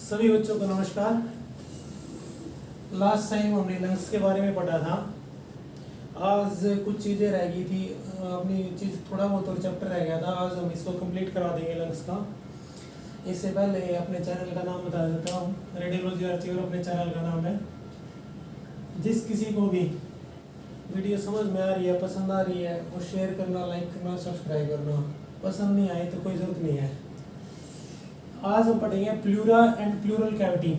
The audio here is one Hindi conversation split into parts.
सभी बच्चों को नमस्कार। लास्ट टाइम हमने लंग्स के बारे में पढ़ा था। आज कुछ चीज़ें रह गई थी, अपनी चीज़ थोड़ा बहुत और चैप्टर रह गया था। आज हम इसको कंप्लीट करा देंगे लंग्स का। इससे पहले अपने चैनल का नाम बता देता हूँ, रेडियोलॉजी आर्चिवर अपने चैनल का नाम है। जिस किसी को भी वीडियो समझ में आ रही है, पसंद आ रही है, वो शेयर करना, लाइक करना, सब्सक्राइब करना। पसंद नहीं आए तो कोई ज़रूरत नहीं है। आज हम पढ़ेंगे प्लूरा एंड प्लूरल कैविटी।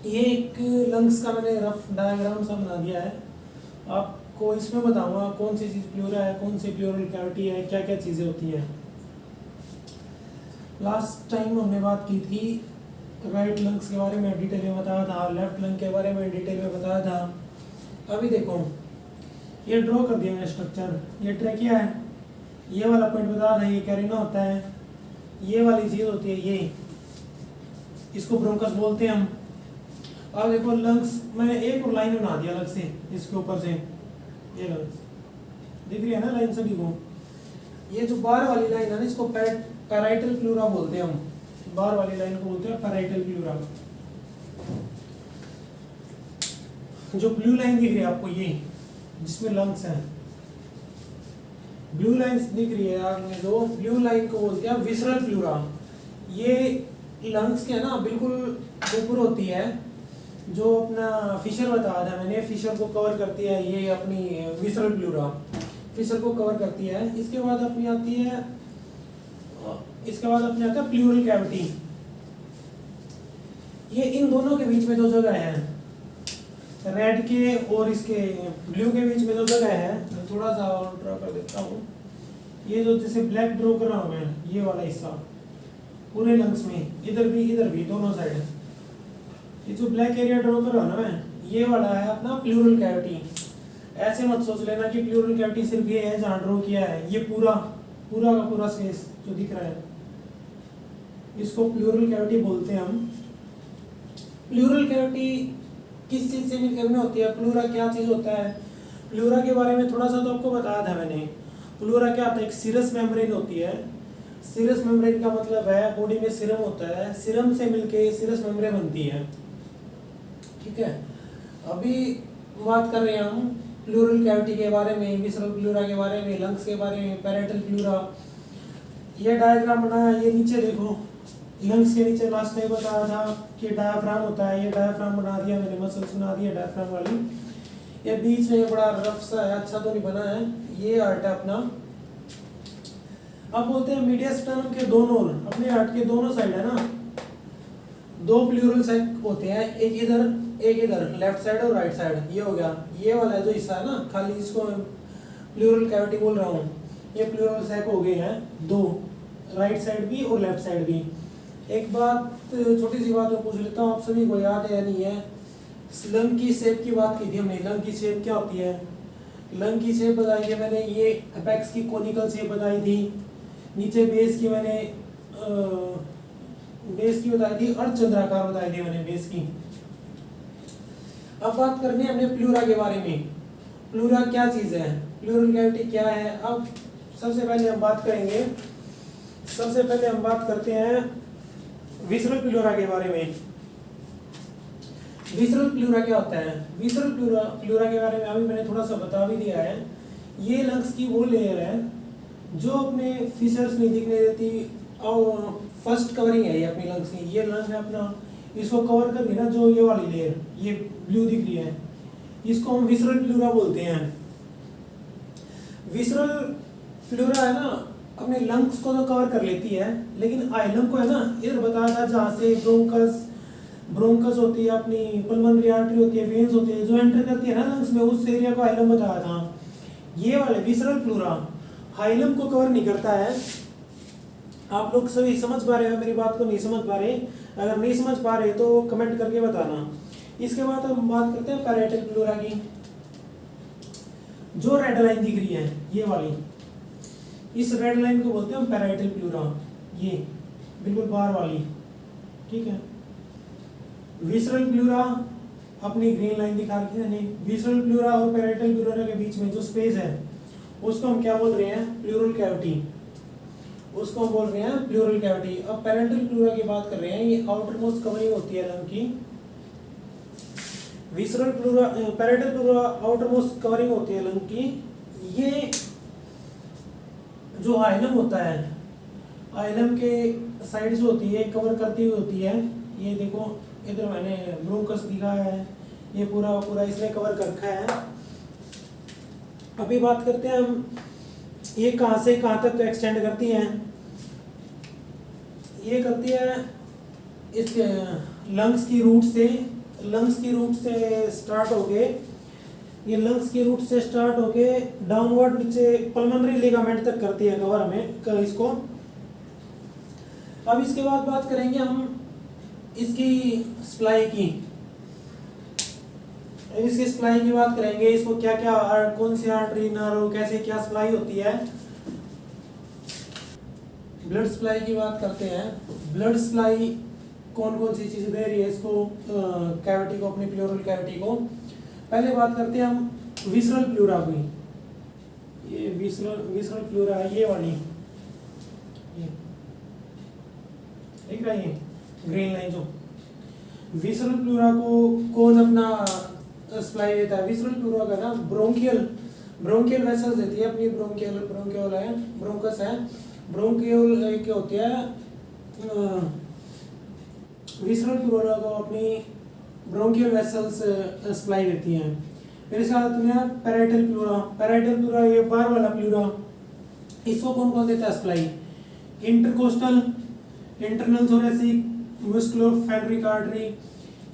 ये एक लंग्स का मैंने रफ डायग्राम सा बना दिया है। आपको इसमें बताऊंगा कौन सी चीज़ प्लूरा है, कौन सी प्लूरल कैविटी है, क्या क्या चीज़ें होती हैं। लास्ट टाइम हमने बात की थी राइट लंग्स के बारे में डिटेल में बताया था, लेफ्ट लंग के बारे में डिटेल में बताया था। अभी देखो, ये ड्रॉ कर दिया मैंने स्ट्रक्चर। ये ट्रैकिया है, ये वाला पॉइंट बता था, ये कैरिना होता है, ये वाली चीज होती है ये, इसको ब्रोंकस बोलते हैं हम। अब देखो लंग्स, मैंने एक और लाइन बना दिया अलग से इसके ऊपर से। ये लंग्स दिख रही है ना लाइन सभी को। ये जो बाहर वाली लाइन है ना, इसको पैराइटल प्लूरा बोलते हैं हम। बाहर वाली लाइन को बोलते हैं पैराइटल प्लूरा। जो ब्लू लाइन दिख रही है आपको, ये जिसमें लंग्स हैं, ब्लू लाइन्स दिख रही है आपने, जो ब्लू लाइन को बोलते हैं विसरल प्लूरा। ये लंग्स के है ना बिल्कुल ऊपर होती है, जो अपना फिशर बताया था मैंने, फिशर को कवर करती है ये अपनी विसरल प्लूरा, फिशर को कवर करती है। इसके बाद अपनी आती है, इसके बाद अपनी आता है प्लूरल कैविटी। ये इन दोनों के बीच में जो जगह है, रेड के और इसके ब्लू के बीच में जो जगह है, मैं थोड़ा सा और ड्रॉ कर देता हूँ। ये जो जैसे ब्लैक ड्रॉ कर रहा हूँ मैं, ये वाला हिस्सा पूरे लंग्स में, इधर भी दोनों साइड। ये जो ब्लैक एरिया ड्रॉ कर रहा हूँ ना मैं, ये वाला है अपना प्लूरल कैविटी। ऐसे मत सोच लेना कि प्लूरल कैविटी सिर्फ ये है जहाँ ड्रॉ किया है। ये पूरा का पूरा स्पेस जो दिख रहा है, इसको प्लूरल कैविटी बोलते हैं हम। प्लूरल कैविटी किस चीज से मिलकर में होती है? प्लूरा क्या चीज होता है? प्लूरा के बारे में थोड़ा सा तो आपको बताया था मैंने। प्लूरा क्या होता है? एक सीरस मेम्ब्रेन होती है। सीरस मेम्ब्रेन का मतलब है बॉडी में सीरम होता है, सीरम से मिलके सीरस मेम्ब्रेन बनती है। ठीक है, अभी बात कर रहे हैं हम प्लूरल कैविटी के बारे में, विसरल प्लूरा के बारे में, लंग्स के बारे में, पैराइटल प्लूरा। ये डायग्राम बनाया, ये नीचे देखो, लंग्स के नीचे लास्ट टाइम बताया था कि डायाफ्राम होता है। ये डायाफ्राम बना दिया मैंने, मसल्स बना दिया डायाफ्राम वाली। ये बीच में बड़ा रफ सा है, अच्छा तो नहीं बना है। ये हार्ट है अपना। अब बोलते हैं मीडियस्टर्नम के दोनों, अपने हार्ट के दोनों साइड है ना, दो प्लूरल सैक होते हैं, एक इधर लेफ्ट साइड और राइट साइड। ये हो गया, ये वाला जो हिस्सा है ना खाली, इसको प्लूरल कैविटी बोल रहा हूँ। ये प्लूरल सैक हो गए हैं दो, राइट साइड भी और लेफ्ट साइड भी। एक बात, छोटी सी बात मैं पूछ लेता हूँ, आप सभी को याद है या नहीं है? लंग की शेप की बात की थी हमने। लंग की शेप क्या होती है? लंग की शेप बताई थी मैंने, ये अपेक्स की कोनिकल शेप बताई थी, नीचे बेस की मैंने बेस की बताई थी, अर्धचंद्राकार बताई थी मैंने बेस की। अब बात करनी है हमने प्लूरा के बारे में। प्लूरा क्या चीज है, प्लूरल कैविटी क्या है? अब सबसे पहले हम बात करते हैं विसरल प्लूरा के बारे में। विसरल प्लूरा क्या होता है? विसरल प्लूरा के बारे में अभी मैंने थोड़ा सा बता भी दिया है। ये लंग्स की वो लेयर है जो अपने फिशर्स नहीं दिखने देती, और फर्स्ट कवरिंग है ये अपनी लंग्स की। ये लंग है अपना, इसको कवर कर देना जो ये वाली लेयर, ये ब्लू दिख रही है, इसको हम विसरल प्लूरा बोलते हैं। विसरल प्लूरा है ना, अपने लंग्स को तो कवर कर लेती है, लेकिन आइलम को है ना, इधर बताया था जहाँ से ब्रोंकस होती है, अपनी पल्मोनरी आर्टरी होती है, वेन्स होती है, जो एंटर करती है ना लंग्स में, उस एरिया को आइलम बताया था। ये वाले विसरल प्लूरा हाइलम को कवर नहीं करता है। आप लोग सभी समझ पा रहे हो मेरी बात को? नहीं समझ पा रहे? अगर नहीं समझ पा रहे तो कमेंट करके बताना। इसके बाद हम बात करते हैं पैराइटल प्लूरा की। जो रेड लाइन दिख रही है ये वाली, इस रेड लाइन को बोलते हैं हम पैराइटल प्लूरा, ये बिल्कुल बाहर वाली। ठीक है, विसरल प्लूरा अपनी ग्रीन लाइन दिखा रखी है। विसरल प्लूरा और पैराइटल प्लूरा के बीच में जो स्पेस है उसको हम क्या बोल रहे हैं? Pleural cavity. उसको हम बोल रहे हैं प्लूरल कैविटी। अब पैरेंटल प्लूरा की बात कर रहे हैं, ये आउटर मोस्ट कवरिंग होती है लंग की। Visceral pleura, parental pleura outer most covering होती है लंग की। ये जो आइलम होता है, आइलम के साइड से होती है, कवर करती हुई होती है। ये देखो इधर मैंने ब्रोंकस दिखा है, ये पूरा पूरा इसने कवर कर रखा है। अभी बात करते हैं हम, ये कहाँ से कहाँ तक एक्सटेंड करती है। ये करती है इस लंग्स की रूट से, लंग्स की रूट से स्टार्ट होके, ये लंग्स की रूट से स्टार्ट होके डाउनवर्ड नीचे पल्मोनरी लिगामेंट तक करती है कवर हमें इसको। अब इसके बाद बात करेंगे हम इसकी सप्लाई की। इसकी सप्लाई की बात करेंगे, इसको क्या क्या, कौन सी आर्टरी, नर्व, कैसे क्या सप्लाई होती है। ब्लड सप्लाई की बात करते हैं। ब्लड सप्लाई कौन कौन सी चीजें दे रही है इसको, कैविटी को, अपनी प्लूरल कैविटी को। पहले बात करते हैं हम विसरल प्लूरा की। ये विसरल प्लूरा है, ये वाली, ये देख रहा है ग्रीन लाइन जो। विसरल प्लूरा को कौन अपना सप्लाई देता है? विसरल प्लूरा का ना ब्रोंकियल वेसल्स देती है अपनी। ब्रोंकियल है, ब्रोंकस है, ब्रोंकियल क्या होती है, विसरल प्लूरा को अपनी ब्रोंकियल वेसल्स सप्लाई देती हैं। फिर इसके बाद पैराइटल प्लूरा। पैराइटल प्लूरा ये बाहर वाला प्लूरा, इसको कौन कौन देता है supply? Intercostal, internal thoracic, musculophrenic artery,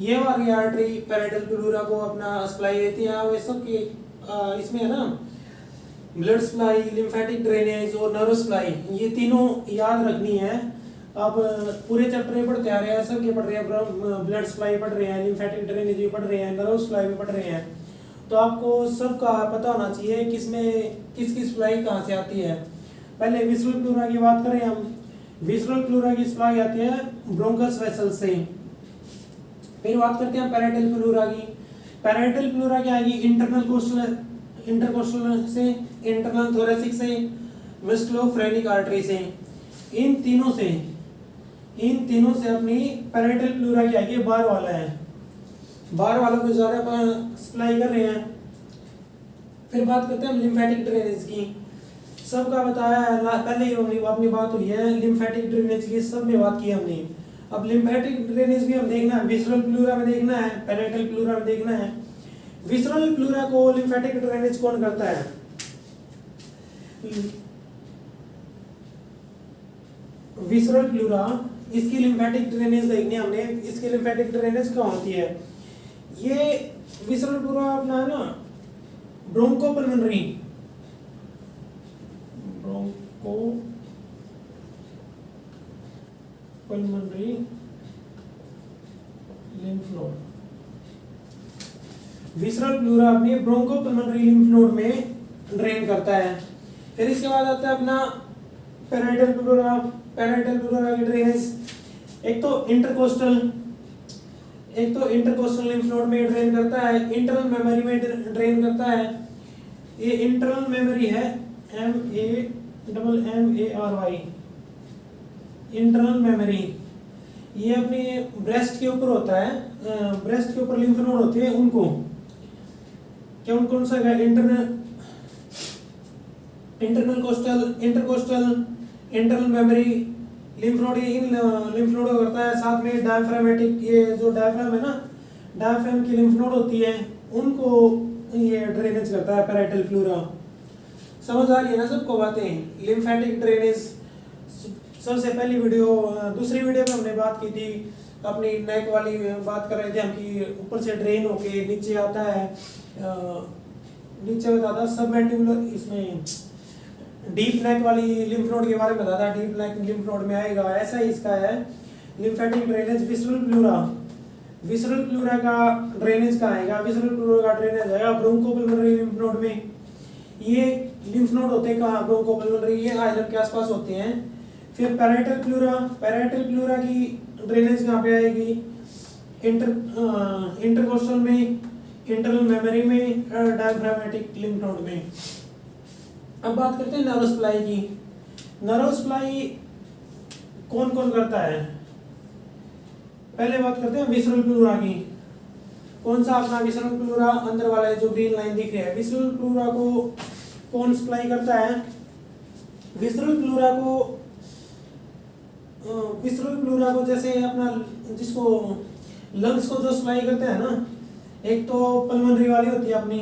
ये वाली आर्टरी पैराइटल प्लूरा को अपना सप्लाई देती है। वे सब की इसमें है ना ब्लड सप्लाई, लिम्फेटिक ड्रेनेज और नर्व सप्लाई, ये तीनों याद रखनी है। अब पूरे चैप्टर पढ़ते आ रहे हैं, सब के पढ़ रहे हैं, ब्लड सप्लाई पढ़ रहे हैं, लिम्फेटिक ड्रेनेज भी पढ़ रहे हैं, नर्व सप्लाई भी पढ़ रहे हैं। तो आपको सबका पता होना चाहिए किसमें किसकी सप्लाई कहाँ से आती है। पहले विसरल प्लूरा की बात करें हम। विसरल प्लूरा की सप्लाई आती है ब्रोंकस वेसल से। फिर बात करते हैं पैराइटल प्लूरा की। पैराइटल प्लूरा क्या आएगी? इंटरकोस्टल से, इंटरनल थोरेसिक से, मस्कुलोफ्रेनिक आर्टरी से। इन तीनों से अपनी पैराइटल प्लूरा की आएगी, बाहर वाला है, बाहर वालों को ज्यादा सप्लाई कर रहे हैं। फिर बात करते हैं लिम्फेटिक ड्रेनेज की। सबका बताया है, पहले ही अपनी बात हुई है लिम्फेटिक ड्रेनेज की, सब में बात की हमने। अब लिम्फेटिक ड्रेनेज भी हम देखना है, विसरल प्लूरा में देखना है, पैराइटल प्लूरा में देखना है। विसरल प्लूरा को लिम्फेटिक ड्रेनेज कौन करता है? विसरल प्लूरा, इसकी लिम्फेटिक ड्रेनेज देखनी है हमने। इसकी लिम्फेटिक ड्रेनेज कहाँ होती है? ये विसरल प्लूरा अपना है ना bronchopulmonary lymph node. Visceral pleura अपनी ब्रोंकोपल्मोनरी लिम्फ नोड में ड्रेन करता है। फिर इसके बाद आता है अपना पैराइटल प्लूरा। पैराइटल प्लूरा की ड्रेनेज एक तो इंटरकोस्टल लिम्फ नोड में ड्रेन करता है, इंटरनल मेमोरी में ड्रेन करता है। ये इंटरनल मेमोरी है, MAMMARY, इंटरनल मेमोरी। ये अपने ब्रेस्ट के ऊपर होता है, ब्रेस्ट के ऊपर लिम्फ नोड होते हैं, उनको क्या कौन सा है? Intercostal, internal mammary lymph node, इन लिम्फ नोड करता है। साथ में डायफ्रामेटिक, ये जो डायफ्राम है ना, डायफ्राम की लिम्फ नोड होती है, उनको ये ड्रेनेज करता है पैराइटल प्लूरा। समझ आ रही है ना सबको बातें? लिम्फेटिक ड्रेनेज सबसे पहली वीडियो, दूसरी वीडियो में हमने बात की थी अपनी नेक वाली, बात कर रहे थे हम कि ऊपर से ड्रेन होके नीचे आता है, नीचे बताता सबमेंटिबुलर, इसमें डीप नेक वाली लिम्फ नोड के बारे में बताता, डीप नेक लिम्फ नोड में आएगा। ऐसा ही इसका है लिम्फेटिक ड्रेनेज। विसरल प्लूरा का ड्रेनेज कहाँ आएगा? विसरल प्लूरा का ड्रेनेज आएगा ब्रोंकोपल्मोनरी लिम्फ नोड में। ये लिम्फ नोड होते हैं कहाँ? ब्रोंकोपल्मोनरी, ये आइलम के आसपास होते हैं। फिर पैराइटल प्लूरा की ड्रेनेज कहाँ पे आएगी? इंटरकोस्टल में, इंटरनल मेमोरी में, डायफ्रामेटिक लिम्फ नोड में। अब बात करते हैं नर्व सप्लाई की। नर्व सप्लाई कौन कौन करता है? पहले बात करते हैं विसरल प्लूरा की। कौन सा अपना विसरल प्लूरा अंदर वाला है जो ग्रीन लाइन दिख रही है, विसरल प्लूरा को कौन सप्लाई करता है? विसरल प्लूरा को जैसे अपना जिसको लंग्स को जो सप्लाई करते हैं ना, एक तो पल्मोनरी वाली होती है अपनी,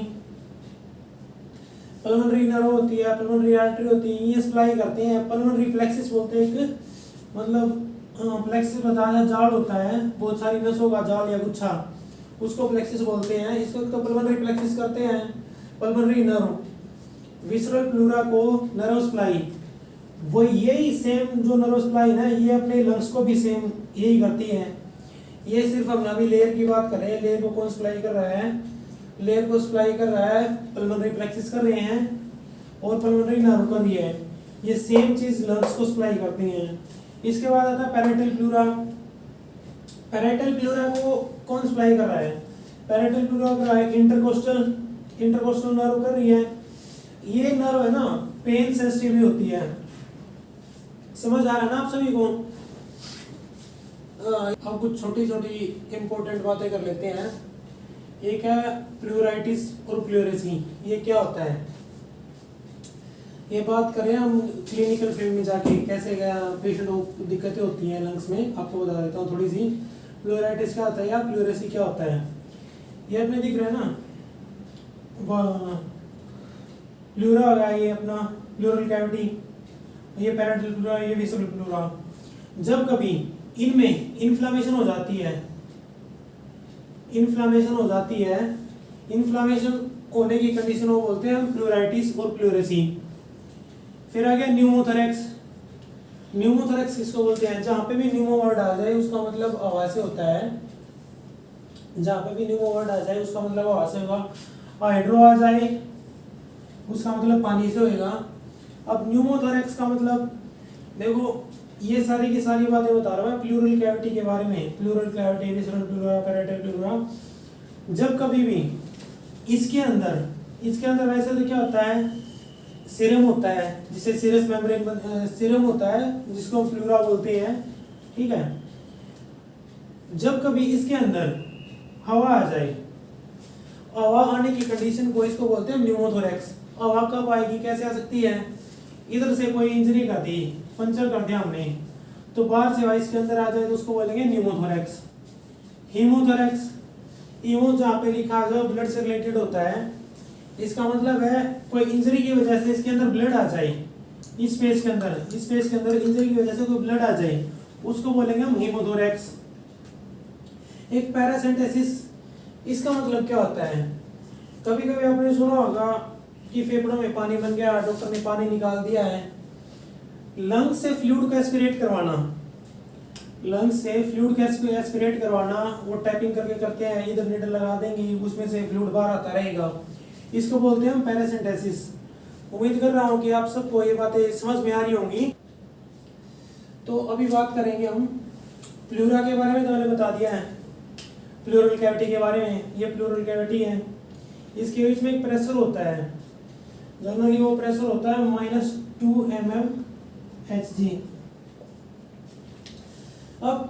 पल्मोनरी नर्व होती है, पल्मोनरी आर्टरी होती है, ये सप्लाई करते हैं। पल्मोनरी प्लेक्सिस बोलते हैं, एक मतलब प्लेक्सिस बताया जाल होता है, बहुत सारी नसों का जाल या गुच्छा, उसको प्लेक्सिस बोलते हैं। इसको तो पल्मोनरी प्लेक्सिस करते हैं पल्मोनरी नर्व। विसरल प्लूरा को नर्व सप्लाई वो यही सेम जो नर्व सप्लाई है ये अपने लंग्स को भी सेम यही करती है। ये सिर्फ हम अभी लेयर की बात कर रहे हैं, लेयर को कौन सप्लाई कर रहा है? लेयर को सप्लाई कर रहा है पल्मोनरी प्लेक्सिस कर रहे हैं और पल्मोनरी नर्व कर रही है, ये सेम चीज लंग्स को सप्लाई करती हैं। इसके बाद आता है पैरेटल प्लूरा। पैरेटल प्लूरा को कौन सप्लाई कर रहा है? पैरेटल प्लूरा कर रहा है इंटरकोस्टल नर्व कर रही है। ये नर्व है ना पेन सेंसिटिव भी होती है, समझ आ रहा है ना आप सभी को? अब कुछ छोटी छोटी इंपॉर्टेंट बातें कर लेते हैं। एक है प्लूराइटिस और प्लूरेसी, ये क्या होता है? ये बात करें हम क्लिनिकल फील्ड में जाके कैसे पेशेंट को दिक्कतें होती हैं लंग्स में, आपको बता देता हूँ थोड़ी सी। प्लूराइटिस क्या होता है या प्लूरेसी क्या होता है? ये अपने दिख रहा है ना, प्लूरा हो गया ये अपना प्लूरल कैविटी, ये पैरेटल प्लूरा, ये विसरल प्लूरा। जब कभी इनमें इन्फ्लामेशन हो जाती है, इन्फ्लामेशन होने की कंडीशन को बोलते हैं हम प्लूराइटिस और प्लूरेसी। फिर आ गया न्यूमोथोरैक्स। न्यूमोथोरैक्स किसको बोलते हैं? जहाँ पे भी न्यूमो वर्ड आ जाए उसका मतलब आवाज़ होता है, जहाँ पे भी न्यूमो वर्ड आ जाए उसका मतलब आवाज़ होगा। हाइड्रो आ जाए उसका मतलब पानी से होएगा। अब न्यूमोथोरैक्स का मतलब देखो, ये सारी की सारी बातें बता रहा हूँ मैं प्लूरल कैविटी के बारे में। Pleural cavity, visceral pleura, parietal pleura. जब कभी भी इसके अंदर वैसे तो क्या होता है, सीरम होता है, जिसे सीरस मेम्ब्रेन सीरम होता है जिसको हम प्लूरा बोलते हैं, ठीक है। जब कभी इसके अंदर हवा आ जाए, हवा आने की कंडीशन को इसको बोलते हैं न्यूमोथोरैक्स। हवा कब आएगी, कैसे आ सकती है? इधर से कोई इंजरी कर दी, पंचर कर दिया हमने, तो बाहर से हवा इसके अंदर आ जाए तो उसको बोलेंगे न्यूमोथोरैक्स। हीमोथोरैक्स, हीमो जहाँ पे लिखा है ब्लड से रिलेटेड होता है, इसका मतलब है कोई इंजरी की वजह से इसके अंदर ब्लड आ जाए, इस स्पेस के अंदर इंजरी की वजह से कोई ब्लड आ जाए, उसको बोलेंगे हम हीमोथोरैक्स। एक पैरासिम्पथेसिस, इसका मतलब क्या होता है? कभी कभी आपने सुना होगा कि फेफड़ों में पानी बन गया, डॉक्टर ने पानी निकाल दिया है। लंग से फ्लूइड को एस्पिरेट करवाना, वो टैपिंग करके करते हैं, इधर नीडल लगा देंगे, उसमें से फ्लूइड बाहर आता रहेगा, इसको बोलते हैं हम पैरासिम्पथेसिस। उम्मीद कर रहा हूँ कि आप सबको ये बातें समझ में आ रही होंगी। तो अभी बात करेंगे हम प्लूरा के बारे में, तो मैंने बता दिया है प्लूरल कैविटी के बारे में। ये प्लूरल कैविटी है, इसके बीच में एक प्रेशर होता है, जनरली वो प्रेशर होता है -2 mmHg। अब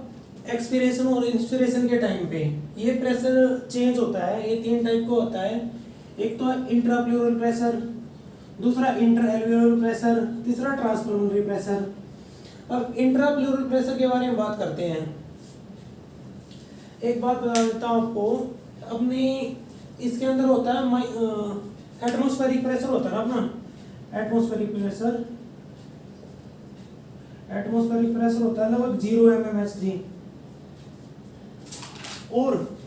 एक्सपिरेशन और इंस्पिरेशन के टाइम पे ये प्रेशर चेंज होता है। ये 3 टाइप का होता है, एक तो इंट्राप्लूरल प्रेशर, दूसरा इंटरएल्वियोलर प्रेशर, तीसरा ट्रांसप्लमोनरी प्रेशर। अब इंट्राप्लूरल प्रेशर के बारे में बात करते हैं। एक बात बता देता हूँ आपको, अपनी इसके अंदर होता है एटमॉस्फेरिक प्रेशर होता है ना अपना, एटमॉस्फेरिक प्रेशर होता है लगभग 0 mmHg। और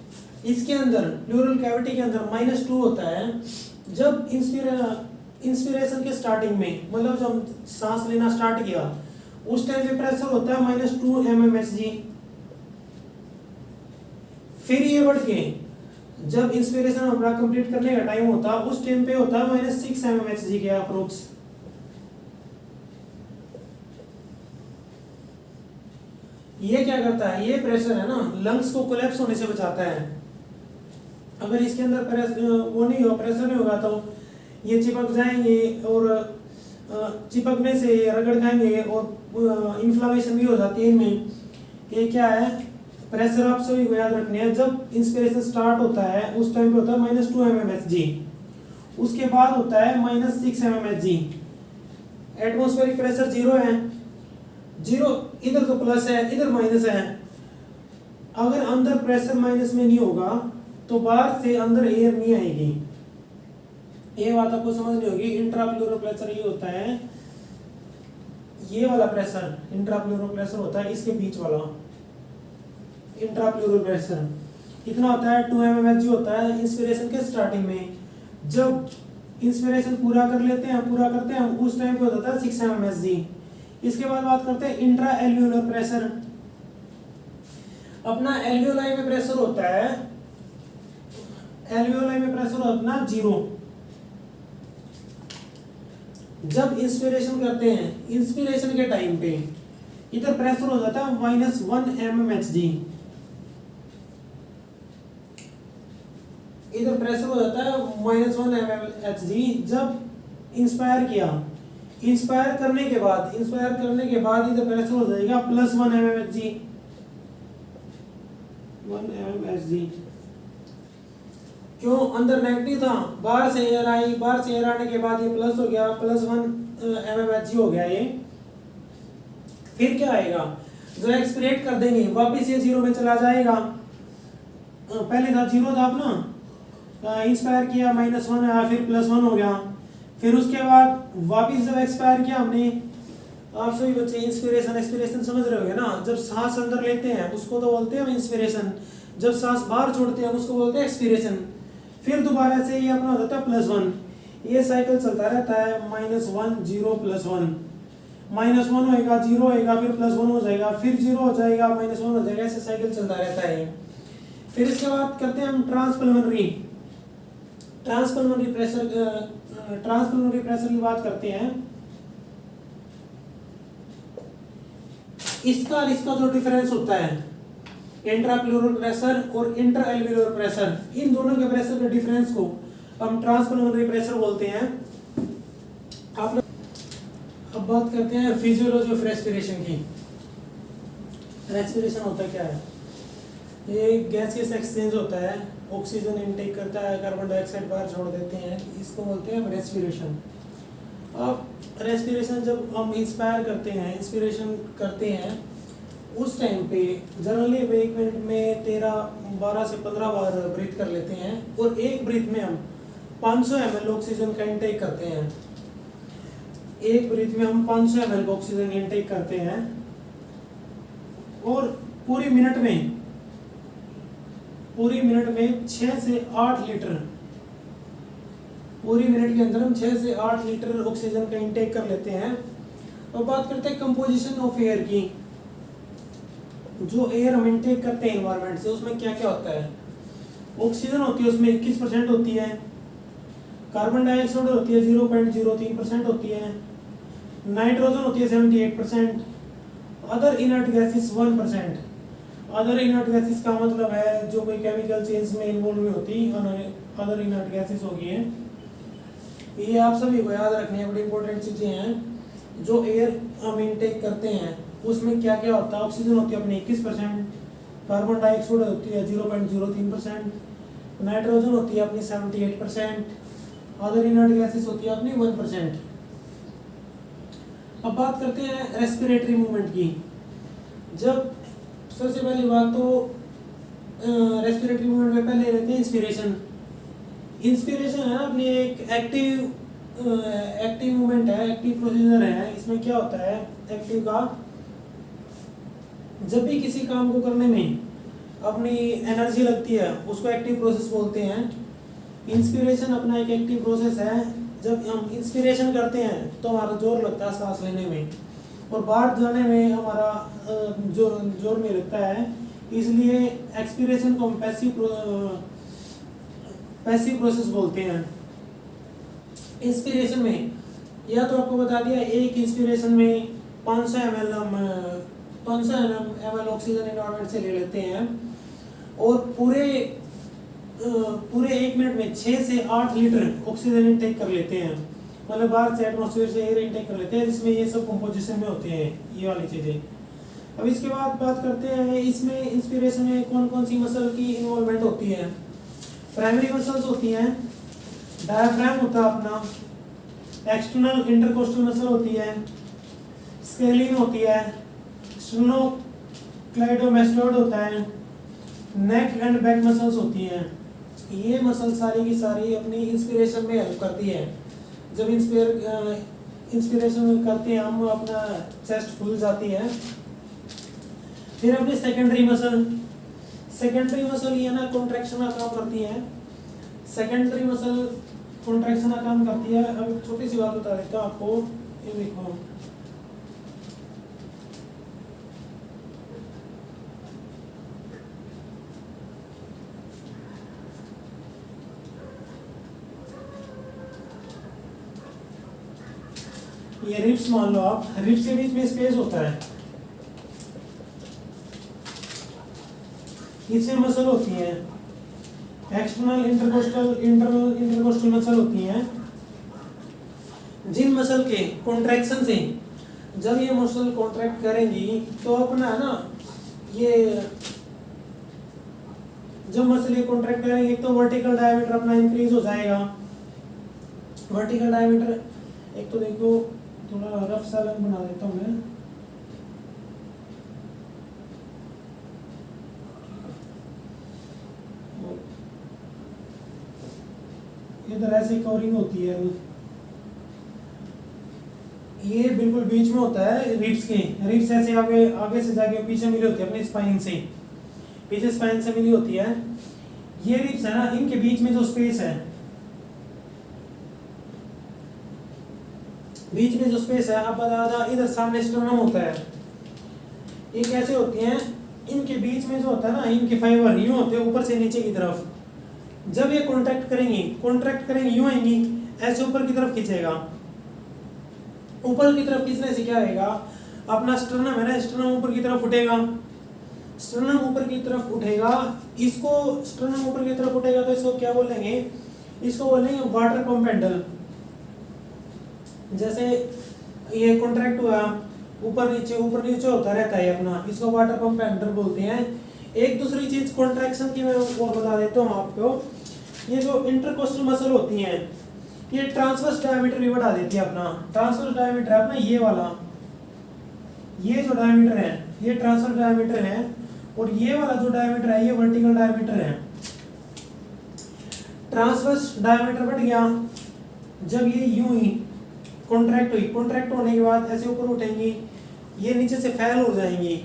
इसके अंदर प्लूरल कैविटी के अंदर -2 होता है। जब इंस्पिरेशन के स्टार्टिंग में, मतलब जब सांस लेना स्टार्ट किया उस टाइम पे प्रेशर होता है -2 mmHg। फिर ये बढ़ के जब इंस्पिरेशन हमारा कंप्लीट करने का टाइम होता है उस टाइम पे होता है -6 mmHg के अप्रोक्स। ये क्या करता है, ये प्रेशर है ना लंग्स को कोलैप्स होने से बचाता है। अगर इसके अंदर वो नहीं हो, प्रेशर नहीं होगा तो ये चिपक जाएंगे और चिपकने से रगड़ खाएंगे और इन्फ्लामेशन भी हो जाती है इनमें। ये क्या है, प्रेशर आप सभी को याद रखने हैं। जब इंस्पिरेशन स्टार्ट होता है उस टाइम पे होता है -2 mmHg, उसके बाद होता है -6 mmHg। एटमॉस्फेरिक प्रेशर 0 है, 0 इधर तो प्लस है इधर माइनस है। अगर अंदर प्रेशर माइनस में नहीं होगा तो बाहर से अंदर एयर नहीं आएगी। ये बात आपको समझनी होगी। इंट्राप्लूरल प्रेशर ये होता है, ये वाला प्रेशर इंट्राप्लूरल प्रेशर होता है, इसके बीच वाला इंट्राप्लूरल प्रेशर कितना होता है 2 mmHg होता है इंस्पिरेशन के स्टार्टिंग में। जब इंस्पिरेशन पूरा करते हैं उस टाइम पे हो जाता है 6 mmHg। इसके बाद बात करते हैं इंट्रा एल्वियोलर प्रेशर। अपना एल्वियोलाई में प्रेशर होता है, एल्वियोलाई में प्रेशर अपना 0। जब इंस्पिरेशन करते हैं, इंस्पिरेशन के टाइम पे इधर प्रेशर हो जाता है -1 mmHg, इधर प्रेशर हो जाता है -1 mmHg। जब इंस्पायर करने के बाद इधर प्रेशर हो जाएगा +1 mmHg, 1 mmHg। क्यों, अंदर नेगेटिव था, बाहर से एयर आई, बाहर से एयर आने के बाद ये प्लस हो गया, +1 mmHg हो गया ये। फिर क्या आएगा, जो एक्सपिरेट कर देंगे वापस ये 0 में चला जाएगा। पहले था 0 था अपना, इंस्पायर किया -1 आया, फिर +1 हो गया। फिर उसके बाद वापस जब एक्सपायर किया हमने, आप सभी बच्चे एक्सपिरेशन समझ रहे होंगे ना। जब सांस अंदर लेते हैं उसको तो बोलते हैं इंस्पिरेशन, जब सांस बाहर छोड़ते हैं उसको बोलते हैं एक्सपिरेशन। फिर दोबारा से ये अपना हो जाता है +1। ये साइकिल चलता रहता है -1 0 +1, -1 होएगा 0 होएगा, फिर +1 हो जाएगा, फिर 0 हो जाएगा, -1 हो जाएगा, ऐसे साइकिल चलता रहता है। फिर इसके बाद करते हैं हम ट्रांसपल्मोनरी प्रेशर की बात करते हैं। इसका जो डिफरेंस होता है इंट्राप्लूरल प्रेशर और इंटर एल्वियोलर प्रेशर, इन दोनों के प्रेशर के डिफरेंस को हम ट्रांसपल्मोनरी प्रेशर बोलते हैं। अब बात करते हैं फिजियोलॉजी ऑफ रेस्पिरेशन की। रेस्पिरेशन होता क्या है, ये गैसियस एक्सचेंज होता है, ऑक्सीजन इनटेक करता है, कार्बन डाइऑक्साइड बाहर छोड़ देते हैं, इसको बोलते हैं रेस्पिरेशन। अब रेस्पिरेशन जब हम इंस्पिरेशन करते हैं उस टाइम पे जनरली 1 मिनट में 12 से 15 बार ब्रीथ कर लेते हैं और एक ब्रीथ में हम 500 ml ऑक्सीजन का इनटेक करते हैं। एक ब्रीथ में हम 500 ml ऑक्सीजन इनटेक करते हैं और पूरी मिनट में 6 से 8 लीटर, पूरी मिनट के अंदर हम 6 से 8 लीटर ऑक्सीजन का इनटेक कर लेते हैं। अब बात करते हैं कंपोजिशन ऑफ एयर की। जो एयर हम इनटेक करते हैं एनवायरनमेंट से, उसमें क्या क्या होता है। ऑक्सीजन होती है उसमें 21% होती है, कार्बन डाइऑक्साइड होती है 0.03% होती है, नाइट्रोजन होती है 78%, other inert gases 1%। Other inert gases का मतलब है जो कोई केमिकल चेंज में इन्वॉल्व नहीं होती, अदर इनर्ट गैसेस होगी है। ये आप सभी को याद रखनी है, बड़ी इंपॉर्टेंट चीजें हैं। जो एयर हम इनटेक करते हैं उसमें क्या क्या होता है, ऑक्सीजन होती है अपनी 21%, कार्बन डाइऑक्साइड होती है 0.03%, नाइट्रोजन होती है अपनी 78%, अदर इनर्ट गैसेस होती है अपनी 1%। अब बात करते हैं रेस्पिरेटरी मूवमेंट की। जब सबसे पहली बात तो रेस्पिरेटरी मूवमेंट में पहले रहते हैं इंस्पिरेशन है ना अपनी एक एक्टिव मूवमेंट है, एक्टिव प्रोसीजर है। इसमें क्या होता है एक्टिव का, जब भी किसी काम को करने में अपनी एनर्जी लगती है उसको एक्टिव प्रोसेस बोलते हैं। इंस्पिरेशन अपना एक एक्टिव प्रोसेस है। जब हम इंस्पिरेशन करते हैं तो हमारा जोर लगता है सांस लेने में, और बाहर जाने में हमारा जोर नहीं लगता है, इसलिए एक्सपिरेशन को हम पैसिव प्रोसेस बोलते हैं। इंस्पिरेशन में या तो आपको बता दिया, एक इंस्पिरेशन में 500 ml ऑक्सीजन एनवायरनमेंट से ले लेते हैं और पूरे 1 मिनट में 6 से 8 लीटर ऑक्सीजन इनटेक कर लेते हैं। मतलब बाहर से एटमॉस्फेयर से एयर इनटेक कर लेते हैं, जिसमें ये सब कंपोजिशन में होते हैं ये वाली चीज़ें। अब इसके बाद बात करते हैं इसमें इंस्पिरेशन में कौन कौन सी मसल की इन्वॉल्वमेंट होती है। प्राइमरी मसल्स होती हैं, डायफ्राम होता है अपना, एक्सटर्नल इंटरकोस्टल मसल होती है, स्केलिन होती है, स्टेनोक्लाइडोमेस्टोइड होता है, नेक एंड बैक मसल्स होती हैं। ये मसल सारी की सारी अपनी इंस्पिरेशन में हेल्प करती है। जब इंस्पिरेशन करते हैं हम, अपना चेस्ट फूल जाती है। फिर अपनी सेकेंडरी मसल ये ना कॉन्ट्रैक्शन का काम करती है। सेकेंडरी मसल कॉन्ट्रैक्शन का काम करती है। अब एक छोटी सी बात बता देता हूँ आपको, ये देखो ये रिब्स मान लो आप, रिब्स के बीच में स्पेस होता है, इसमें मसल होती है, external intercostal internal intercostal muscle होती हैं। जिन मसल के कॉन्ट्रैक्शन से जब ये मसल कॉन्ट्रैक्ट करेंगी तो अपना है ना, ये जब मसल ये कॉन्ट्रैक्ट करेंगे तो वर्टिकल डायमीटर अपना इंक्रीज हो जाएगा। वर्टिकल डायमीटर एक तो देखो थोड़ा रफ सा लाइन बना देता हूँ मैं, इधर ऐसे कवरिंग होती है, ये बिल्कुल बीच में होता है रिब्स के। रिब्स ऐसे आगे से जाके पीछे मिली होती है अपने स्पाइन से, पीछे स्पाइन से मिली होती है। ये रिब्स है ना, इनके बीच में जो स्पेस है, बीच में जो स्पेस है, आप बता था इधर सामने स्टर्नम होता है। ये कैसे होती हैं, इनके बीच में जो होता है ना, इनके फाइबर यूं होते हैं ऊपर से नीचे की तरफ। जब ये कॉन्ट्रैक्ट करेंगी यूं आएंगी, ऐसे ऊपर की तरफ खींचेगा। ऊपर की तरफ खींचने से क्या होगा, अपना स्टर्नम है ना, स्टर्नम ऊपर की तरफ उठेगा। स्टर्नम ऊपर की तरफ उठेगा, इसको स्टर्नम ऊपर की तरफ उठेगा तो इसको क्या बोलेंगे, इसको बोलेंगे वाटर पंप हैंडल। जैसे ये कॉन्ट्रैक्ट हुआ, ऊपर नीचे होता रहता है अपना, इसको वाटर पंप हैंडल बोलते हैं। एक दूसरी चीज कॉन्ट्रैक्शन की मैं और बता देता हूँ आपको, ये जो इंटरकोस्टल मसल होती हैं, ये ट्रांसवर्स डायमीटर भी बढ़ा देती है अपना। ट्रांसवर्स डायमीटर है अपना ये वाला, ये जो डायमीटर है ये ट्रांसवर्स डायमीटर है, और ये वाला जो डायमीटर है ये वर्टिकल डायमीटर है। ट्रांसवर्स डायमीटर बढ़ गया जब ये यूं ही कॉन्ट्रैक्ट हुई, कॉन्ट्रैक्ट होने के बाद ऐसे ऊपर उठेंगी, ये नीचे से फैल हो जाएंगी।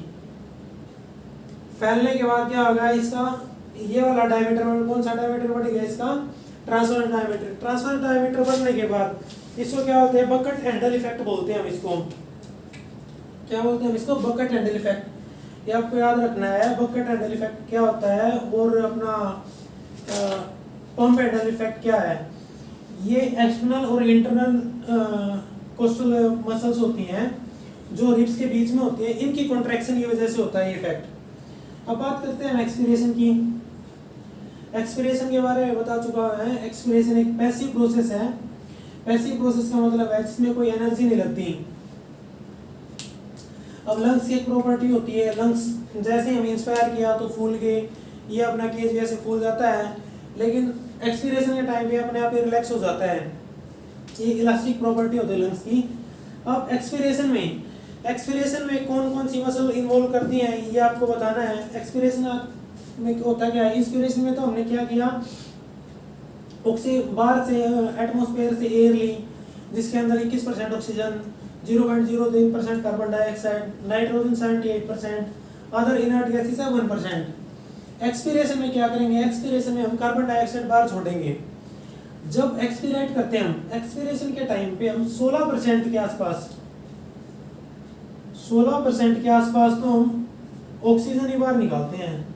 फैलने के बाद क्या होगा, इसका ये वाला डायमीटर, कौन सा डायमीटर बढ़ गया, इसका ट्रांसवर्स डायमीटर। ट्रांसवर्स डायमीटर बढ़ने के बाद इसको क्या बोलते हैं, बकेट हैंडल इफेक्ट बोलते हैं हम इसको। क्या बोलते हैं हम इसको, बकेट हैंडल इफेक्ट। ये आपको याद रखना है, बकेट हैंडल इफेक्ट क्या होता है और अपना पंप हैंडल इफेक्ट क्या है। ये एक्सटर्नल और इंटरनल कोस्टल मसल्स होती हैं जो रिब्स के बीच में होती है, इनकी कॉन्ट्रैक्शन की वजह से होता है ये इफेक्ट। अब बात करते हैं एक्सपीरेशन की। एक्सपीरेशन के बारे में बता चुका है, एक्सपीरेशन एक पैसिव प्रोसेस है। पैसिव प्रोसेस का मतलब है जिसमें कोई एनर्जी नहीं लगती। अब लंग्स की एक प्रॉपर्टी होती है, लंग्स जैसे हम इंस्पायर किया तो फूल गए, ये अपना केज जैसे फूल जाता है, लेकिन एक्सपीरेशन के टाइम पे अपने आप ही रिलैक्स हो जाता है। ये इलास्टिक प्रॉपर्टी होती है लंग्स की। अब एक्सपीरेशन में कौन कौन सी मसल इन्वॉल्व करती हैं ये आपको बताना है। एक्सपीरेशन में होता क्या है, इंस्पिरेशन में तो हमने क्या किया, बाहर से एटमॉस्फेयर से एयर ली जिसके अंदर 21% oxygen, 0.03% carbon dioxide, nitrogen 78%, other inert gases 1%। Expiration में क्या करेंगे, एक्सपीरेशन में हम कार्बन डाइऑक्साइड बाहर छोड़ेंगे। जब एक्सपीरेट करते हैं हम, एक्सपीरेशन के टाइम पे हम 16% के आसपास, 16% के आसपास तो हम ऑक्सीजन ही बाहर निकालते हैं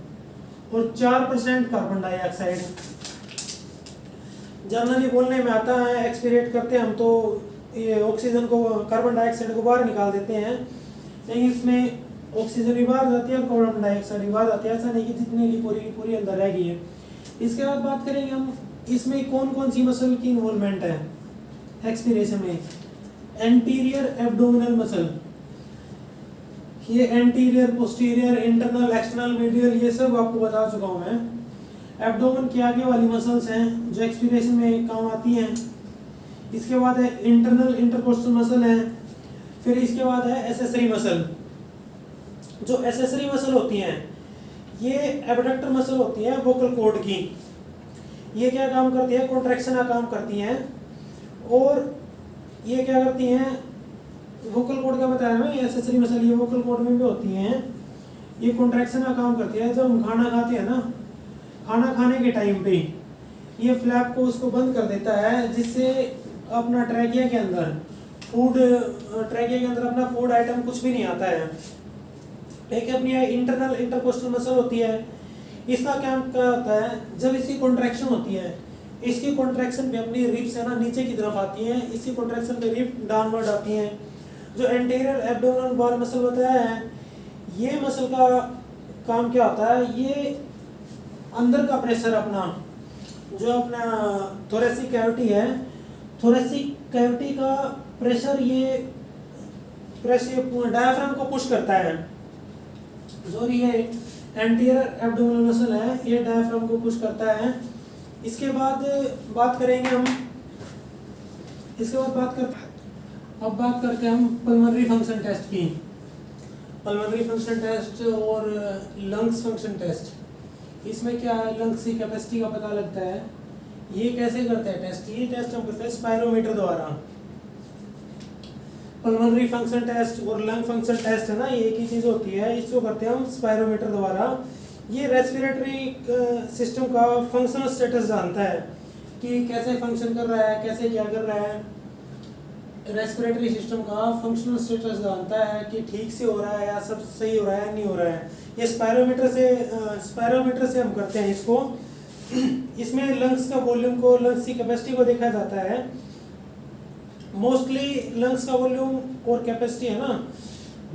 और 4% कार्बन डाइऑक्साइड। जनरली बोलने में आता है एक्सपीरेट करते हैं हम तो ये ऑक्सीजन को, कार्बन डाइऑक्साइड को बाहर निकाल देते हैं, लेकिन इसमें ऑक्सीजन भी बाहर जाती है और कार्बन डाइऑक्साइड भी बाहर जाती है। ऐसा नहीं कि जितनी ली पूरी अंदर रह गई है। इसके बाद बात करेंगे हम इसमें कौन कौन सी मसल की इन्वॉल्वमेंट है। एक्सपीरेशन में एंटीरियर एब्डोमिनल मसल, ये anterior, posterior, internal, external, medial, ये सब आपको बता चुका हूँ मैं। एब्डोमेन के आगे वाली मसल्स हैं जो एक्सपीरेशन में काम आती हैं। इसके बाद है इंटरनल इंटरकोस्टल मसल है। फिर इसके बाद है एसेसरी मसल। जो एसेसरी मसल होती हैं ये एबडक्टर मसल होती है वोकल कॉर्ड की। ये क्या काम करती है? कॉन्ट्रैक्शन का काम करती हैं। और ये क्या करती हैं? वोकल कॉर्ड का बताया ना, एसेसरी मसल ये वोकल कॉर्ड में भी होती हैं। ये कॉन्ट्रैक्शन का काम करती है। जब हम खाना खाते हैं ना, खाना खाने के टाइम पे ये फ्लैप को उसको बंद कर देता है, जिससे अपना ट्रैकिया के अंदर अपना फूड आइटम कुछ भी नहीं आता है। एक अपनी इंटरनल इंटरकोस्टल मसल होती है। इसका क्या होता है? जब इसकी कॉन्ट्रैक्शन होती है, इसकी कॉन्ट्रैक्शन पे अपनी रिब्स है ना नीचे की तरफ आती हैं, इसकी कॉन्ट्रैक्शन पे रिब डाउनवर्ड आती हैं। जो एंटीरियर एब्डोमिनल वॉल मसल बताया है, ये मसल का काम क्या होता है? ये अंदर का प्रेशर अपना, जो अपना थोरेसिक कैविटी है, थोरेसिक कैविटी का प्रेशर, ये डायफ्राम को पुश करता है। जो ये एंटीरियर एब्डोमिनल मसल है, ये डायफ्राम को पुश करता है। इसके बाद बात करेंगे हम, अब बात करते हैं हम पल्मोनरी फंक्शन टेस्ट की। पल्मोनरी फंक्शन टेस्ट और लंग्स फंक्शन टेस्ट, इसमें क्या है? लंग्स की कैपेसिटी का पता लगता है। ये कैसे करते हैं टेस्ट? ये टेस्ट हम करते हैं स्पायरोमीटर द्वारा। पल्मोनरी फंक्शन टेस्ट और लंग फंक्शन टेस्ट है ना, ये एक ही चीज़ होती है। इसको करते हैं हम स्पायरोमीटर द्वारा। ये रेस्पिरेटरी सिस्टम का फंक्शनल स्टेटस जानता है कि कैसे फंक्शन कर रहा है, कैसे क्या कर रहा है। रेस्पिरेटरी सिस्टम का फंक्शनल स्टेटस जानता है कि ठीक से हो रहा है या सब सही हो रहा है, नहीं हो रहा है। ये स्पायरोमीटर से हम करते हैं इसको। इसमें लंग्स का वॉल्यूम को, लंग्स की कैपेसिटी को देखा जाता है। मोस्टली लंग्स का वॉल्यूम और कैपेसिटी है ना,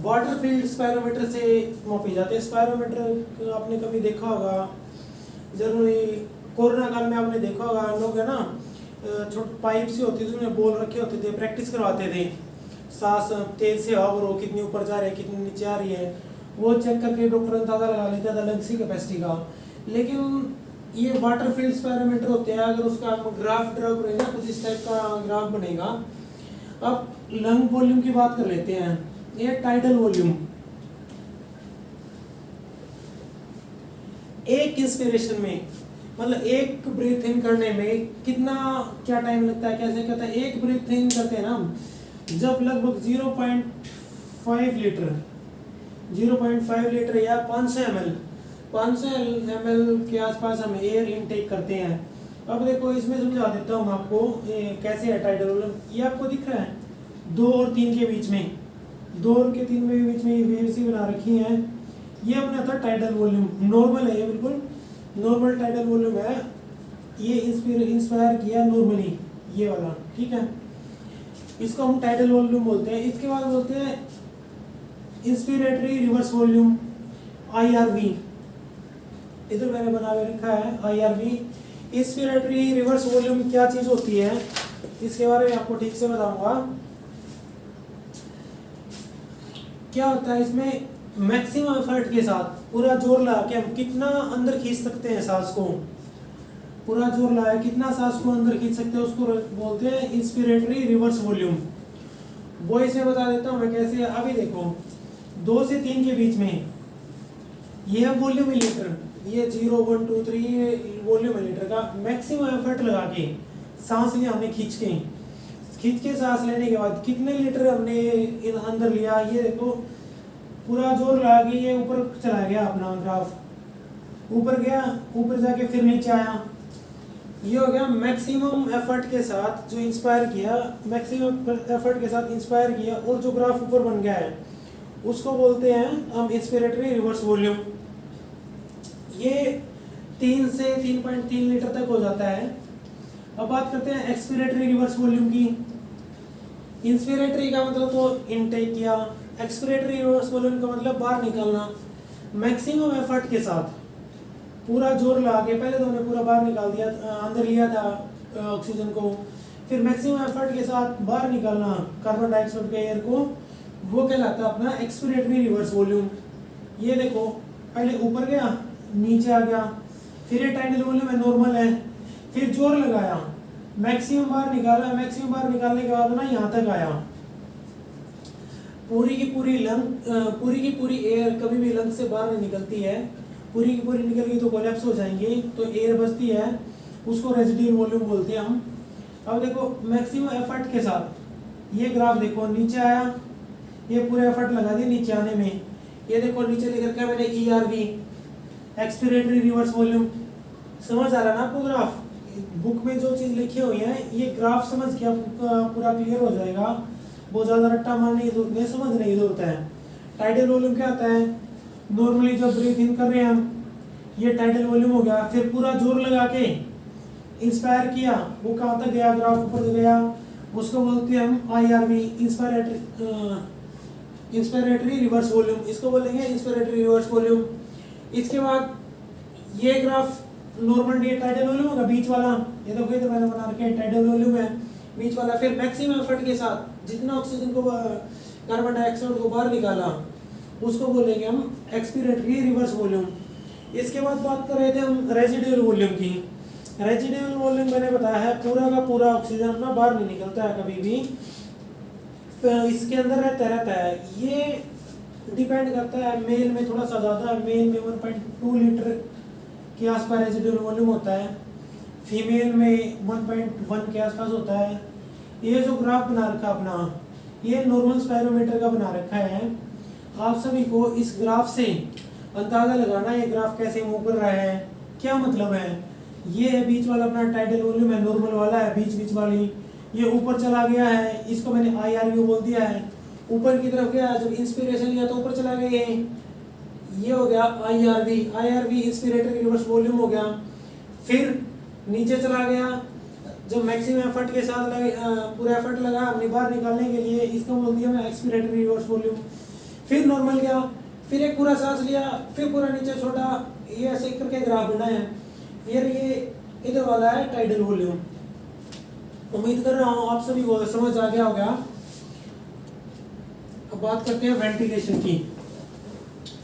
वाटर फील्ड स्पायरोमीटर से मापी जाते हैं। स्पायरोमीटर आपने कभी देखा होगा, जरूरी कोरोना काल में आपने देखा होगा, लोग है ना छोटे पाइप से होती थी, उसमें बोल रखे होते थे, प्रैक्टिस करवाते थे। सांस तेज से हवा भरो, कितनी ऊपर जा रही है, कितनी नीचे आ रही है, वो चेक करके डॉक्टर अंदाजा लगा लेता था लंग्स की कैपेसिटी का। लेकिन ये वाटर फील्ड स्पायरोमीटर होते हैं। अगर उसका ग्राफ ड्रा करेगा कुछ इस टाइप का ग्राफ बनेगा। अब लंग वॉल्यूम की बात कर लेते हैं। ये टाइडल वॉल्यूम, एक इंस्पिरेशन में, मतलब एक ब्रीथ इन करने में कितना क्या टाइम लगता है, कैसे कहता है? एक ब्रीथ इन करते हैं ना हम, जब लगभग 0.5 लीटर या 500 ml के आसपास हम एयर इनटेक करते हैं। अब देखो इसमें समझा देता हूँ आपको कैसे है टाइडल वॉल्यूम। ये आपको दिख रहा है 2 और 3 के बीच में, 2 और 3 के बीच में ये वेव सी बना रखी है। ये अपना था टाइडल वॉल्यूम, नॉर्मल है, ये बिल्कुल नॉर्मल टाइडल वॉल्यूम है। ये इंस्पायर किया नॉर्मली, ये वाला, ठीक है। इसको हम टाइडल वॉल्यूम बोलते हैं। इसके बाद बोलते हैं इंस्पिरेटरी रिवर्स वॉल्यूम, IRV। इधर मैंने बना के लिखा है IRV। इंस्पिरेटरी रिवर्स वॉल्यूम क्या चीज होती है, इसके बारे में आपको ठीक से बताऊंगा। क्या होता है इसमें? मैक्सिमम एफर्ट के साथ पूरा जोर लगा के हम कितना अंदर खींच सकते हैं सांस को, पूरा जोर लगा कितना सांस को अंदर खींच सकते हैं, उसको बोलते हैं इंस्पिरेटरी रिवर्स वॉल्यूम। वो इसे बता देता हूँ मैं कैसे। अभी देखो 2 से 3 के बीच में ये है वॉल्यूम मीटर, ये 0 1 2 3 ये वॉल्यूम मीटर का मैक्सिमम एफर्ट लगा के सांस लिया हमने, खींच के सांस लेने के बाद कितने लीटर हमने अंदर लिया। ये देखो पूरा जोर लगा के ये ऊपर चला गया, अपना ग्राफ ऊपर गया, ऊपर जाके फिर नीचे आया। ये हो गया मैक्सिमम एफर्ट के साथ जो इंस्पायर किया, मैक्सिमम एफर्ट के साथ इंस्पायर किया और जो ग्राफ ऊपर बन गया है उसको बोलते हैं हम इंस्पिरेटरी रिवर्स वॉल्यूम। ये 3 से 3.3 लीटर तक हो जाता है। अब बात करते हैं एक्सपिरेटरी रिवर्स वॉल्यूम की। इंस्पिरेटरी का मतलब तो इनटेक किया, एक्सपिरेटरी रिवर्स वॉल्यूम का मतलब बाहर निकालना। मैक्सिमम एफर्ट के साथ पूरा जोर लगा के, पहले तो हमने पूरा बाहर निकाल दिया, अंदर लिया था ऑक्सीजन को, फिर मैक्सिमम एफर्ट के साथ बाहर निकालना कार्बन डाइऑक्साइड के एयर को, वो कहलाता है अपना एक्सपिरेटरी रिवर्स वॉल्यूम। ये देखो पहले ऊपर गया, नीचे आ गया, फिर ये टाइडल वॉल्यूम है, नॉर्मल है, फिर जोर लगाया, मैक्सिमम बाहर निकाला, मैक्सिमम बाहर निकालने के बाद ना यहाँ तक आया। पूरी की पूरी एयर कभी भी लंग से बाहर नहीं निकलती है, पूरी की पूरी निकल गई तो कोलैप्स हो जाएंगी, तो एयर बचती है, उसको रेजिडुअल वॉल्यूम बोलते हैं हम। अब देखो मैक्सिमम एफर्ट के साथ ये ग्राफ देखो, नीचे आया, ये पूरे एफर्ट लगा दिए नीचे आने में, ये देखो नीचे लिख रखा है मैंने ERV, एक्सपिरेटरी रिवर्स वॉल्यूम। समझ आ रहा ना आपको ग्राफ? बुक में जो चीज़ लिखी हुई है ये ग्राफ समझ के आपका पूरा क्लियर हो जाएगा, बहुत ज़्यादा रट्टा मारने की जरूरत नहीं, समझने की जरूरत है। टाइडल वॉल्यूम क्या आता है? नॉर्मली जब ब्रीथ इन कर रहे हैं हम, ये टाइडल वॉल्यूम हो गया, फिर पूरा जोर लगा के इंस्पायर किया, वो कहाँ तक गया, ग्राफ ऊपर गया, उसको बोलते हैं हम IRV, इंस्पिरेटरी रिवर्स वॉल्यूम, इसको बोलेंगे इंस्पिरेटरी रिवर्स वॉल्यूम। इसके बाद ये graph normal D tidal volume होगा, बीच वाला, ये देखो ये तो मैंने बना रखा है, टाइडल वॉल्यूम है बीच वाला। फिर मैक्सिमम एफर्ट के साथ जितना ऑक्सीजन को, कार्बन डाइऑक्साइड को बाहर निकाला, उसको बोलेंगे हम एक्सपिरेटरी रिवर्स वॉल्यूम। इसके बाद बात कर रहे थे हम रेजिडुअल वॉल्यूम की। रेजिडुअल वॉल्यूम मैंने बताया है पूरा का पूरा ऑक्सीजन अपना बाहर नहीं निकलता है कभी भी, इसके अंदर रहता है। ये डिपेंड करता है, मेल में थोड़ा सा ज़्यादा है, मेल में 1.2 लीटर के आसपास रेजिडुअल वॉल्यूम होता है, फीमेल में 1.1 के आसपास होता है। ये जो ग्राफ बना रखा अपना, ये नॉर्मल स्पायरोमीटर का बना रखा है। आप सभी को इस ग्राफ से अंदाज़ा लगाना है ये ग्राफ कैसे मूव कर रहा है, क्या मतलब है। ये है बीच वाला अपना टाइडल वॉल्यूम है, नॉर्मल वाला है बीच वाली, ये ऊपर चला गया है, इसको मैंने IRV बोल दिया है। ऊपर की तरफ गया, जब इंस्पिरेशन लिया तो ऊपर चला गया, ये हो गया IRV इंस्पिरेटरी रिवर्स वॉल्यूम हो गया। फिर नीचे चला गया, जब मैक्सिमम एफर्ट के साथ पूरा एफर्ट लगा हमने बाहर निकालने के लिए, इसको बोल दिया मैं एक्सपिरेटरी रिवर्स वॉल्यूम। फिर नॉर्मल गया, फिर एक पूरा सांस लिया, फिर पूरा नीचे छोड़ा, ये ऐसे करके ग्राफ बना है। फिर ये इधर वाला है टाइडल वॉल्यूम। उम्मीद कर रहा हूँ आप सभी को समझ आ गया होगा। अब बात करते हैं वेंटिलेशन की।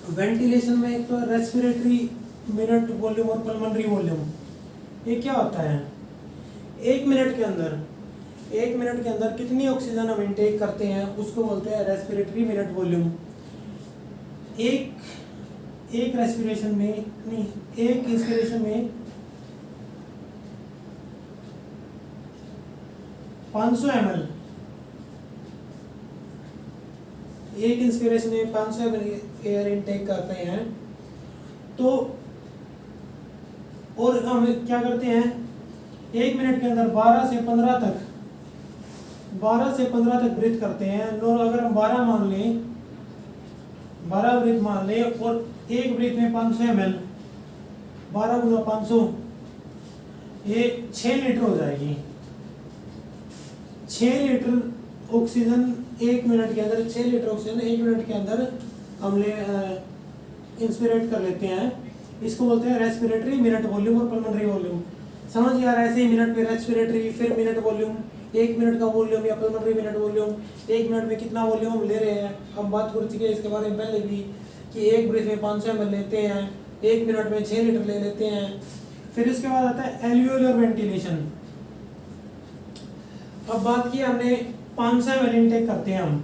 वेंटिलेशन में एक तो रेस्पिरेटरी मिनट वॉल्यूम और पल्मोनरी वॉल्यूम। ये क्या होता है? एक मिनट के अंदर कितनी ऑक्सीजन हम इनटेक करते हैं उसको बोलते हैं रेस्पिरेटरी मिनट वॉल्यूम। एक रेस्पिरेशन में नहीं, एक इंस्पिरेशन में 500 ml, एक इंस्पिरेशन में 500 ml एयर इनटेक करते हैं। तो और हम क्या करते हैं, एक मिनट के अंदर 12 से 15 तक ब्रीथ करते हैं। अगर हम 12 मान लें, 12 ब्रीथ मान लें, और एक ब्रीथ में 500 ml, 12 गुना 500, ये 6 लीटर हो जाएगी। 6 लीटर ऑक्सीजन एक मिनट के अंदर, 6 लीटर ऑक्सीजन एक मिनट के अंदर हम इंस्पिरेट कर लेते हैं। इसको बोलते हैं रेस्पिरेटरी मिनट वॉल्यूम और पल्मोनरी वॉल्यूम। समझ गया? ऐसे ही मिनट में रेस्पिरेटरी, फिर मिनट वॉल्यूम, एक मिनट का वॉल्यूम या पल्मोनरी मिनट वॉल्यूम, एक मिनट में कितना वॉल्यूम हम ले रहे हैं। हम बात कर चुके हैं इसके बारे में पहले भी कि एक ब्रीथ में 500 ml लेते हैं, एक मिनट में 6 लीटर ले लेते हैं। फिर इसके बाद आता है एल्वियोलर वेंटिलेशन। अब बात की हमने 500 ml इनटेक करते हैं हम,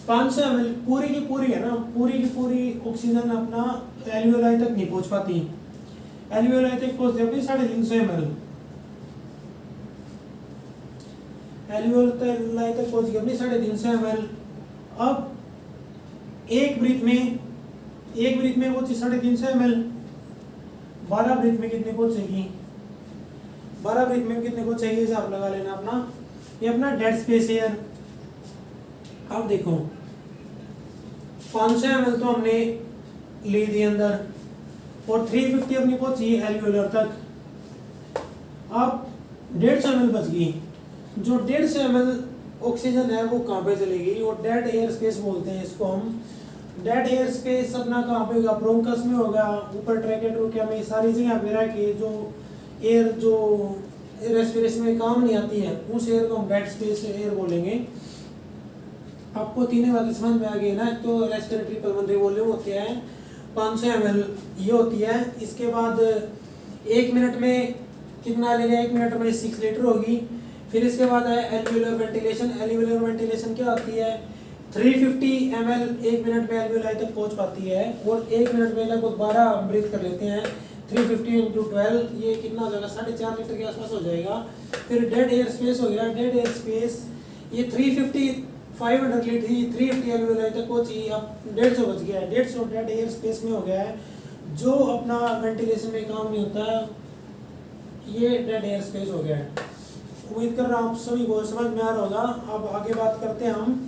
500 ml पूरी की पूरी है ना, पूरी की पूरी ऑक्सीजन अपना एल्वियोलाई तक नहीं पहुंच पाती। एल्वियोलाई तक पहुंचती है अपनी 350 ml, एल्वियोलाई तक पहुंच गई अपनी 350 ml। अब एक ब्रीथ में पहुंची 350 ml, 12 ब्रीथ में कितनी पहुंचेगी? 12 ब्रीथ में कितने पहुंचेगी हिसाब लगा लेना अपना। ये अपना डेड स्पेस एयर। अब देखो 500 ml तो हमने ले दी अंदर, और 350 अपनी पहुंची एल्वियोलर तक। अब 150 ml बच गई। जो 150 ml ऑक्सीजन है वो कहाँ पे चलेगी? वो डेड एयर स्पेस बोलते हैं इसको हम। डेड एयर स्पेस अपना कहाँ पे होगा? ब्रोंकस में होगा, ऊपर ट्रैकेट्रोकिया में, सारी जगह पे रह के जो एयर जो रेस्पिरेशन में काम नहीं आती है, उस एयर को हम डेड स्पेस एयर बोलेंगे। आपको तीनों बातें समझ में आ गई ना। तो रेस्पिरेटरी पल्मोनरी वॉल्यूम होती है 500 ml ये होती है। इसके बाद 1 मिनट में कितना ले लिया, 1 मिनट में 6 लीटर होगी। फिर इसके बाद है एल्वियोलर वेंटिलेशन। एल्वियोलर वेंटिलेशन क्या होती है, 350 ml 1 मिनट में एल्वियोलाई तक पहुंच पाती है, और 1 मिनट में लगभग 12 ब्रीथ कर लेते हैं। 350 × 12 ये कितना हो जाएगा, 4.5 लीटर के आसपास हो जाएगा। फिर डेड एयर स्पेस हो गया। डेड एयर स्पेस ये 350 500 लीटर ही 350 एल्वियोलाई तक पहुंची, अब 150 बच गया है। 150 डेड एयर स्पेस में हो गया है, जो अपना वेंटिलेशन में काम नहीं होता है, ये डेड एयर स्पेस हो गया है। उम्मीद कर रहा हूँ आप सभी को समझ में आ रहा होगा। अब आगे बात करते हैं हम